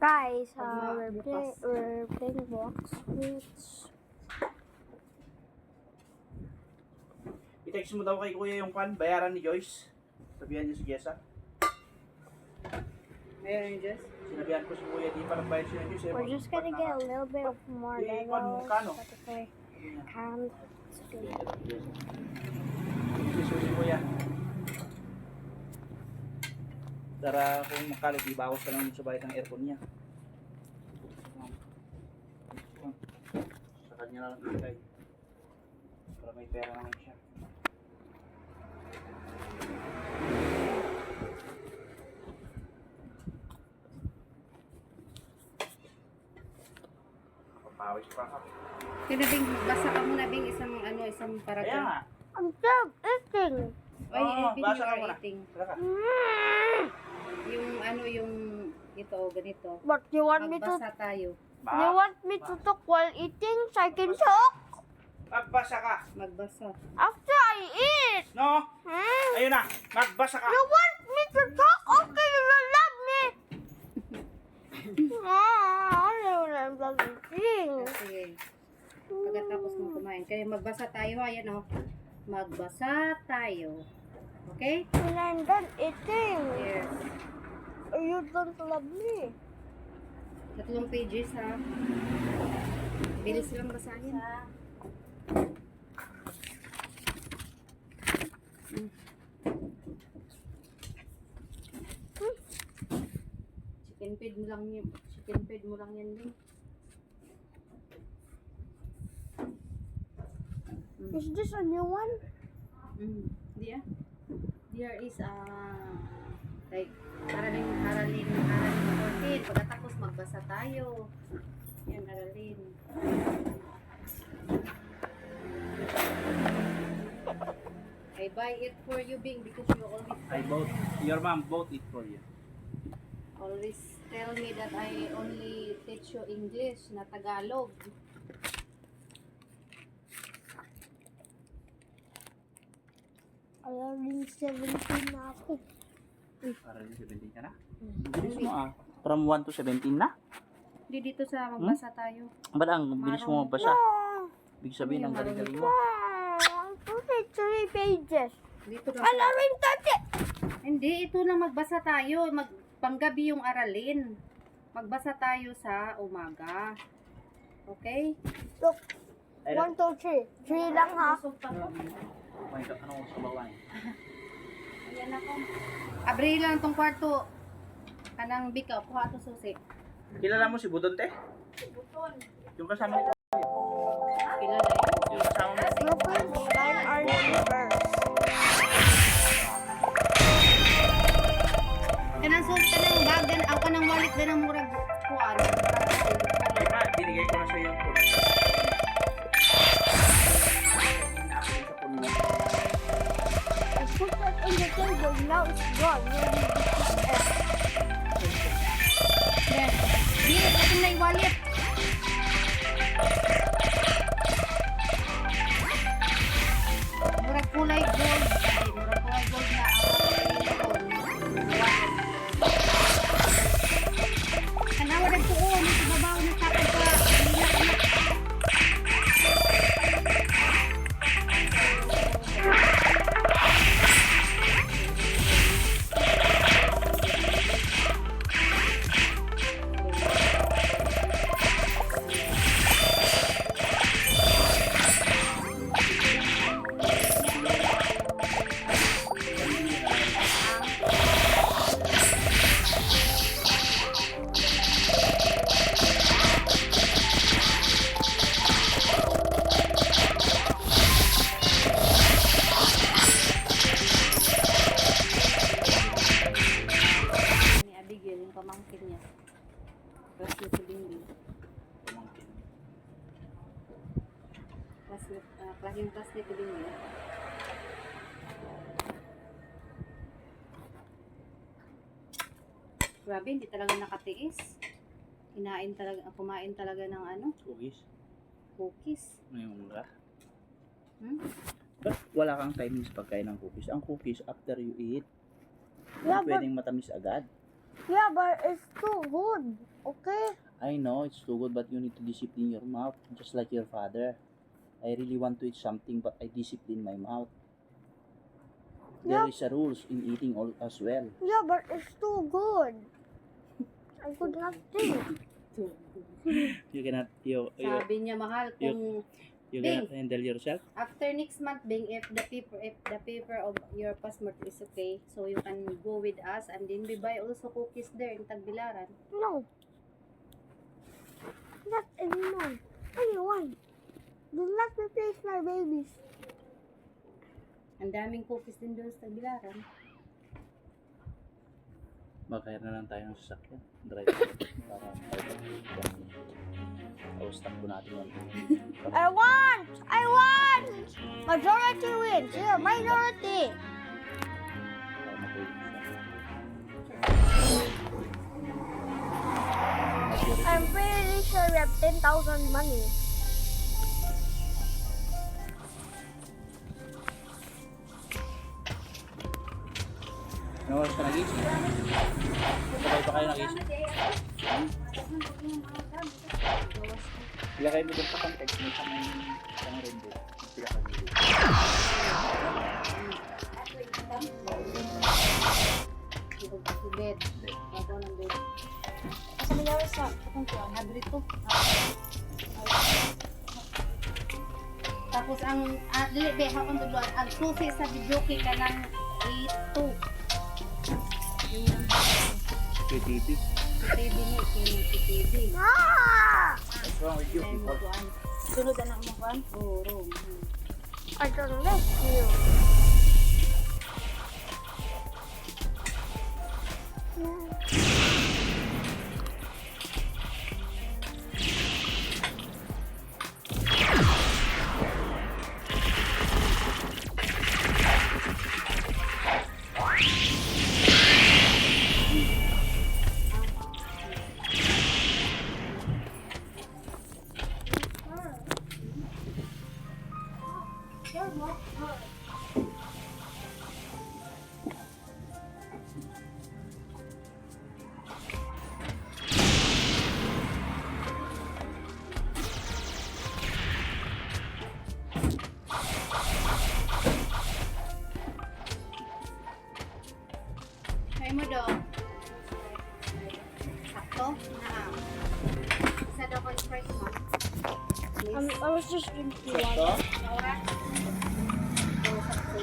Guys, we're playing blocks. I-text mo daw kay Kuya yung bayaran ni Joyce. Sabihan niyo si Jessa. Meron yung Diyos? Sinabihan ko si Kuya di pa nagbayad siya ni Joyce. We're just gonna get a little bit of more levels. Spotify can't speak. Si Kuya. Para kung makalo, di bawas ka lang sa bayad ng aircon niya. Sa kanya lang ibigay. Para may pera naman siya. Papawis pa ka. Kinabing, basa ka muna Bing, isang Kaya paragraph. nga. I'm still eating. Ay, Bing, basa you ka are muna. eating. Tara ka. Yung ito, ganito. But you want me to? Magbasa tayo. You want me to talk while eating so I can talk? Magbasa ka. Magbasa. After I eat. No? Hmm? Ayun na. Magbasa ka. You want me to talk? Okay, you don't love me. I don't love eating. Sige. Pagkatapos mo kumain. Kaya magbasa tayo. Ayan o. Magbasa tayo. Okay? When I'm done eating, Yes. you don't love me. 3 pages ha. Bilis lang basahin. Chicken feed mo lang yan. Chicken feed mo lang yan din. Is this a new one? Yeah. There is like aralin 14. Pagkatapos magbasa tayo. Yan, aralin. I buy it for you, Bing, because you always Your mom bought it for you. always tell me that I only teach you English, na Tagalog. Alam 17 na ako. Para 17 ka na? Bilis mo ah. From 1 to 17 na? Hindi dito sa magbasa tayo. Ba't ang bilis mo magbasa? Ibig sabihin ang galing-galing mo. Wow, 3 pages. Dito lang. Ano rin tate? Hindi, ito lang magbasa tayo. Panggabi yung aralin. Magbasa tayo sa umaga. Okay? Look, 1, 2, 3. 3 lang ha. May ka ano sa bawah eh. Ayan ako. Abri lang tong kwarto. Kanang bikaw, kuha to susi. Kilala mo si Budonte? Buton. Yung kasama ko. Kilala yun. Yung kasama mo. Look, line our numbers. Kanang bag, kanang wallet, ganang murag kuhaan. Diba, binigay ko na sa yung phone. I put that in the table. Now it's gone. Where did you put it? Yes. Di, ito na yung wallet. Murag kulay gold. Ay, murag kulay gold na ang kanawa nagtuon, sa babaw na tapos pa. Ni Abigail, yung pamangkin niya. Tapos yung si Bindi. Yung class ni Bindi. Grabe, hindi talaga nakatiis. Kumain talaga ng Cookies. cookies. Ngayon mura. Hmm? Wala kang timing sa pagkain ng cookies. Ang cookies, after you eat, Yeah, pwedeng matamis agad. Yeah, but it's too good. Okay? I know it's too good, but you need to discipline your mouth, just like your father. I really want to eat something, but I discipline my mouth. There Yeah. is a rules in eating all as well. Yeah, but it's too good. I could not think. You cannot, Sabi niya, mahal, kung you cannot handle yourself. after next month, Bing, if the paper of your passport is okay, so you can go with us, and then we buy also cookies there in Tagbilaran. No. Not anyone. Anyone. Do not replace my babies. Ang daming cookies din doon sa Tagbilaran. Mag-hire na lang tayo ng sasakyan. Drive para tapos takbo natin yan. I want! I want! Majority wins. Here, minority. Para matulog siya. I'm pretty sure we have 10,000 money. Ano oras ka nag-isip? Sabay pa kayo nag-isip? Ilagay mo dun sa context mo sa mga rin doon. Sila kag-isip. Bed. Ako ng bed. Asa mo naman sa akong kuwan? Abrito. Tapos ang dili be hakon duluan ang susi sa videoke ka ng 82. Yung KTV. TV ni TV. Ah! What's wrong with you people? Sunod na mo kan? Oo. I don't like you. Kaya mo daw. Sakto? Isa daw ko Sprite mo. I was just drinking one. Sakto? Laura? Oo, sakto.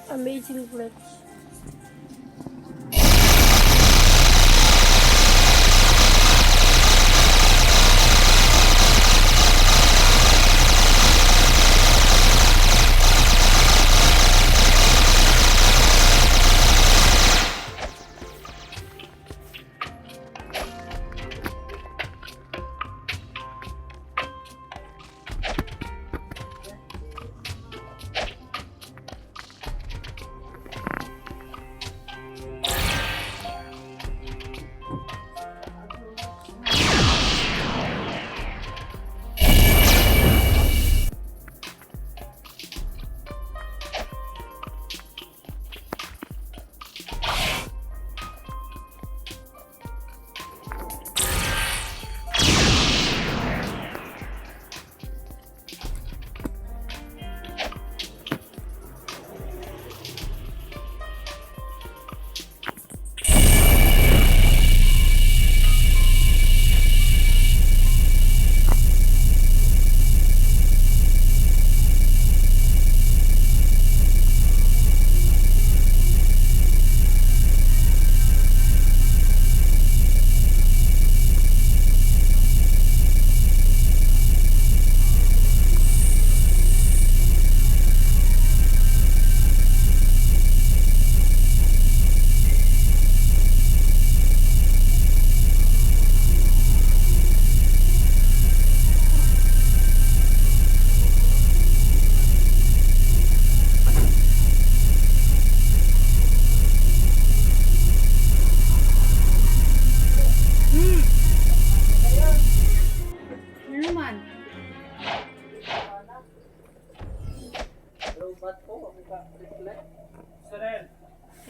Amazing glitch.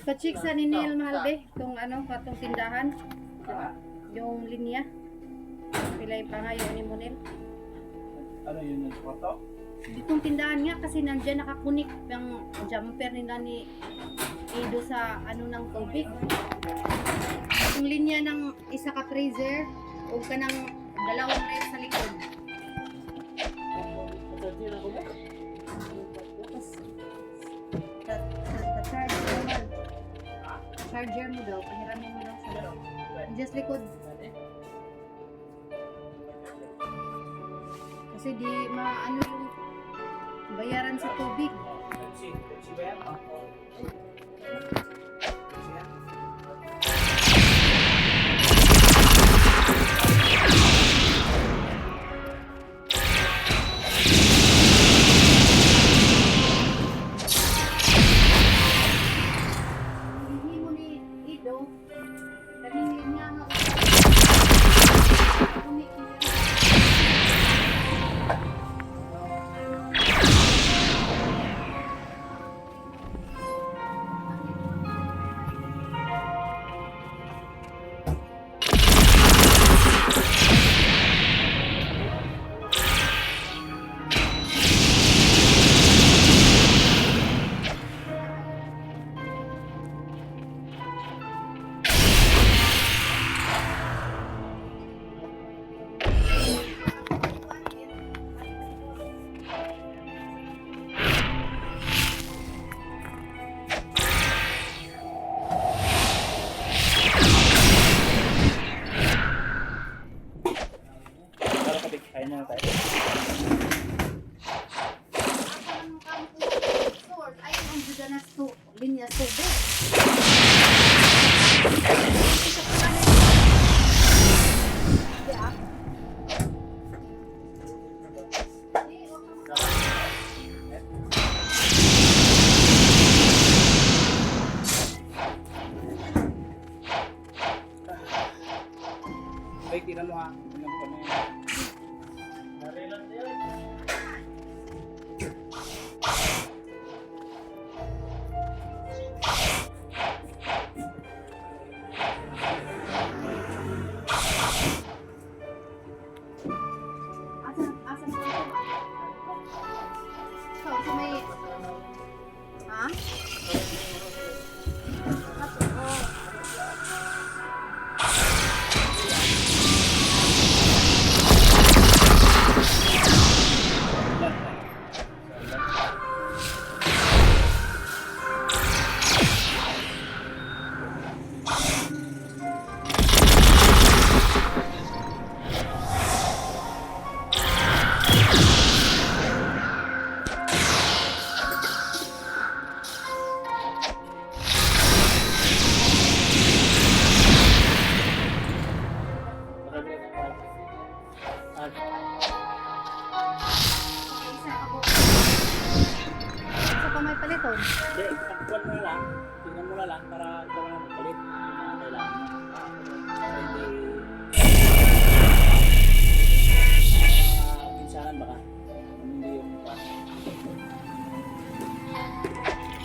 Ipa-check sa ni Neil mahal be, itong ano, katong tindahan. Yung linya. Pilay pa nga yun ni Monel. Ano yun yung kwarto? Ditong tindahan nga kasi nandiyan nakakunik yung jumper nila ni Ido sa ano ng tubig. Yung linya ng isa ka freezer o ka ng dalawang ref sa likod. Tapos charger mo man. Charger mo daw, pahiramin mo daw sa just likod. Kasi di maano yung bayaran sa tubig. Hindi mo ni Ido, kaningin niya nga Para kapit, kain na tayo. ayun ang budanas to linya tubig. Wait, tingnan mo ha. Tingnan ko na yun. Narilan din. Asa mo ito? So may ha? Isa pa may paliton. Hindi, takbuhan mo na lang. Tingnan mo na lang para ikaw na magpalit. Kailangan mo. Para hindi... pinsanan baka. Kung hindi yung...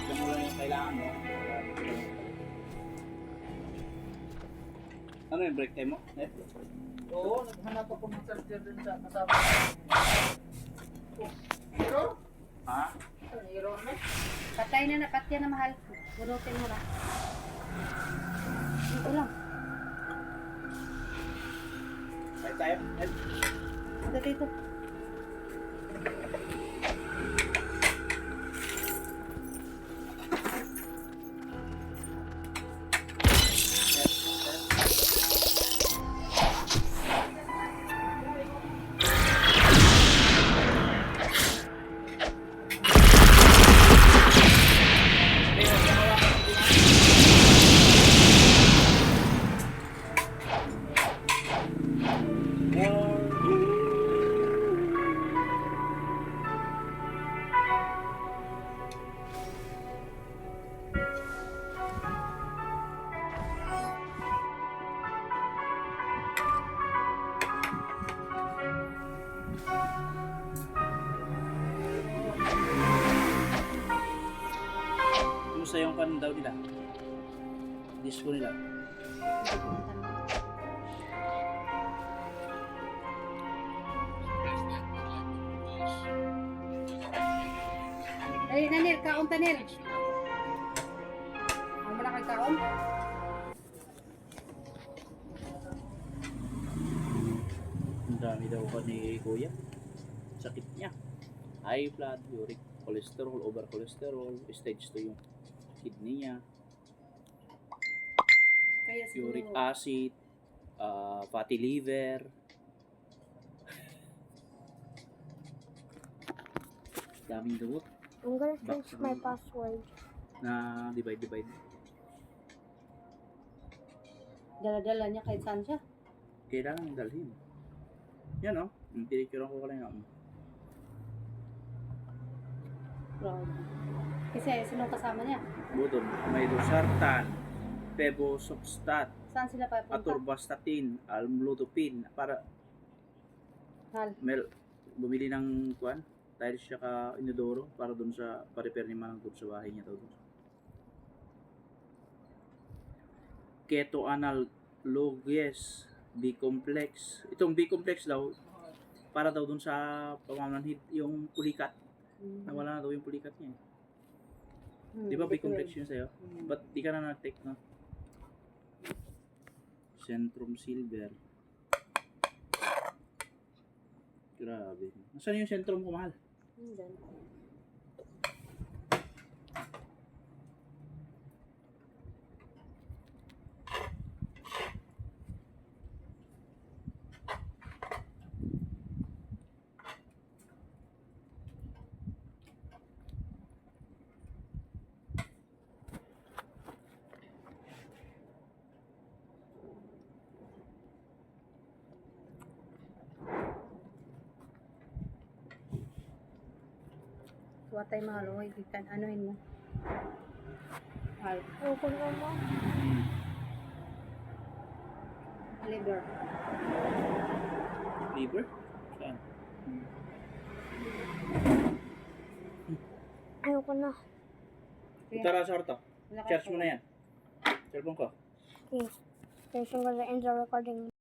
tingnan mo lang yung kailangan mo. Ano yung break time mo? Oo, naghanap ako ng charger din sa kasama. Hero? Ha? Hero na? Patay na patya na mahal. Bunutin mo na. Ito lang. Right tayo? Ito dito. Basta yung kan daw nila. Disco nila. Dali na, Nel. Kaon ta, Nel. Ano mo na kay kaon? Ang dami daw ka ni Kuya. Sakit niya. High blood, uric cholesterol, over cholesterol, stage 2 yung kidney niya, Kaya uric siguro, acid, fatty liver. Daming dugot I'm gonna change my password. na divide. dala-dala niya kahit saan siya. Kailangan dalhin. Yan o. Pinicturean ko kanina. Proud. Kasi sinong kasama niya? Budon. May dosartan, febusoxstat, Saan sila papunta? atorvastatin, amlodipine. Para bumili ng kuan, tiles siya ka inodoro para dun sa pa-repair ni Manang dun sa bahay niya daw. Keto analogous B-complex. Itong B-complex daw para daw dun sa pamamanhid yung pulikat. Nawala na daw yung pulikat niya. Di ba B-complex yun sa'yo? Ba't di ka na nag-take na? Centrum Silver. Grabe. Nasaan yung Centrum ko, mahal? Tuwa tayo mga luhoy. Ikan, anuhin mo. Al, Ayoko na mo. liver. Liver? Saan? Ayoko na. Tara sa harta. Wala kayo Charge mo na yan. Cellphone ko. Okay. There's gonna end the recording.